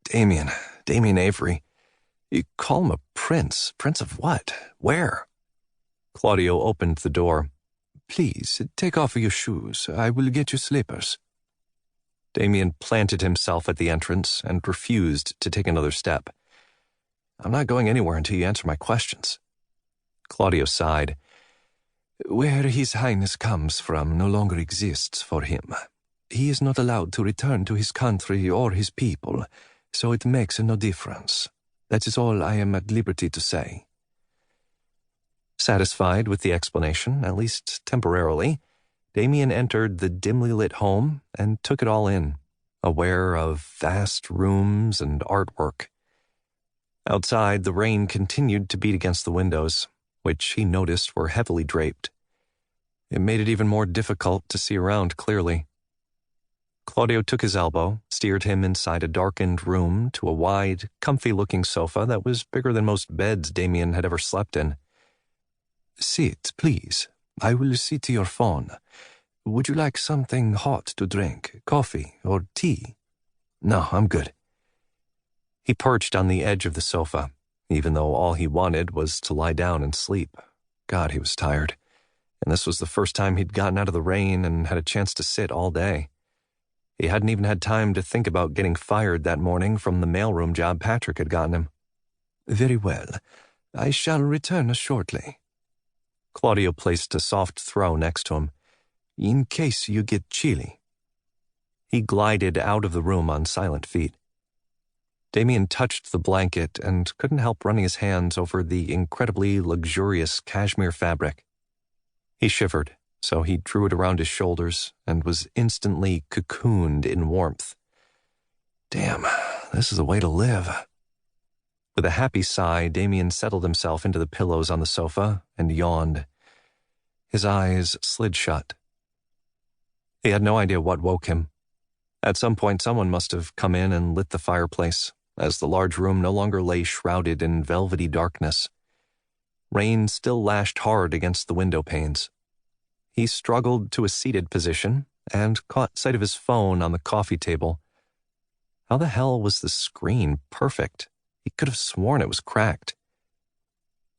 Damion. Damion Avery. You call him a prince. Prince of what? Where? Claudio opened the door. Please, take off your shoes. I will get you slippers. Damion planted himself at the entrance and refused to take another step. I'm not going anywhere until you answer my questions. Claudio sighed. Where His Highness comes from no longer exists for him. He is not allowed to return to his country or his people, so it makes no difference. That is all I am at liberty to say. Satisfied with the explanation, at least temporarily, Damion entered the dimly lit home and took it all in, aware of vast rooms and artwork. Outside, the rain continued to beat against the windows, which he noticed were heavily draped. It made it even more difficult to see around clearly. Claudio took his elbow, steered him inside a darkened room to a wide, comfy-looking sofa that was bigger than most beds Damion had ever slept in. Sit, please. I will see to your phone. Would you like something hot to drink, coffee or tea? No, I'm good. He perched on the edge of the sofa, even though all he wanted was to lie down and sleep. God, he was tired. And this was the first time he'd gotten out of the rain and had a chance to sit all day. He hadn't even had time to think about getting fired that morning from the mailroom job Patrick had gotten him. Very well. I shall return shortly. Claudio placed a soft throw next to him, in case you get chilly. He glided out of the room on silent feet. Damion touched the blanket and couldn't help running his hands over the incredibly luxurious cashmere fabric. He shivered, so he drew it around his shoulders and was instantly cocooned in warmth. Damn, this is the way to live. With a happy sigh, Damion settled himself into the pillows on the sofa and yawned. His eyes slid shut. He had no idea what woke him. At some point, someone must have come in and lit the fireplace, as the large room no longer lay shrouded in velvety darkness. Rain still lashed hard against the window panes. He struggled to a seated position and caught sight of his phone on the coffee table. How the hell was the screen perfect? He could have sworn it was cracked.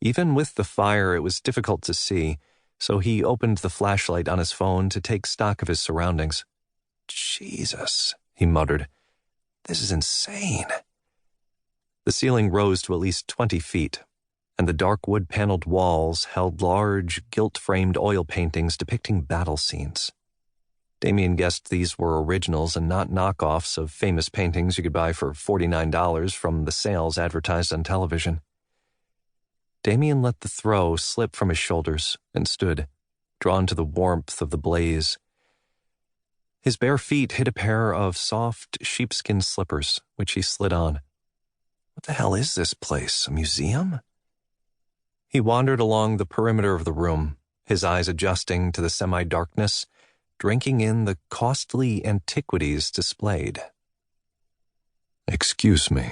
Even with the fire, it was difficult to see, so he opened the flashlight on his phone to take stock of his surroundings. Jesus, he muttered. This is insane. The ceiling rose to at least 20 feet, and the dark wood-paneled walls held large, gilt-framed oil paintings depicting battle scenes. Damion guessed these were originals and not knockoffs of famous paintings you could buy for $49 from the sales advertised on television. Damion let the throw slip from his shoulders and stood, drawn to the warmth of the blaze. His bare feet hit a pair of soft sheepskin slippers, which he slid on. What the hell is this place, a museum? He wandered along the perimeter of the room, his eyes adjusting to the semi-darkness, drinking in the costly antiquities displayed. Excuse me.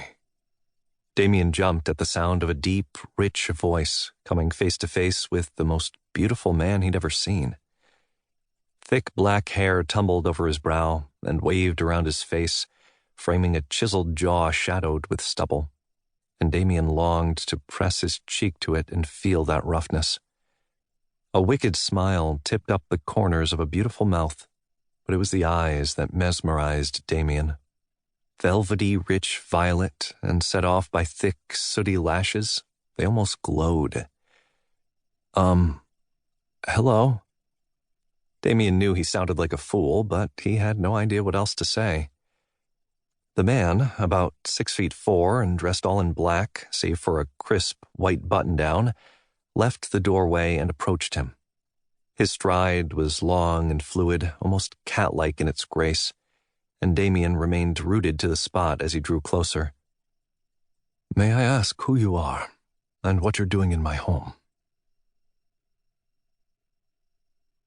Damion jumped at the sound of a deep, rich voice coming face to face with the most beautiful man he'd ever seen. Thick black hair tumbled over his brow and waved around his face, framing a chiseled jaw shadowed with stubble, and Damion longed to press his cheek to it and feel that roughness. A wicked smile tipped up the corners of a beautiful mouth, but it was the eyes that mesmerized Damion. Velvety rich violet and set off by thick, sooty lashes, they almost glowed. Hello? Damion knew he sounded like a fool, but he had no idea what else to say. The man, about 6'4" and dressed all in black, save for a crisp white button-down, left the doorway and approached him. His stride was long and fluid, almost cat-like in its grace, and Damion remained rooted to the spot as he drew closer. May I ask who you are, and what you're doing in my home?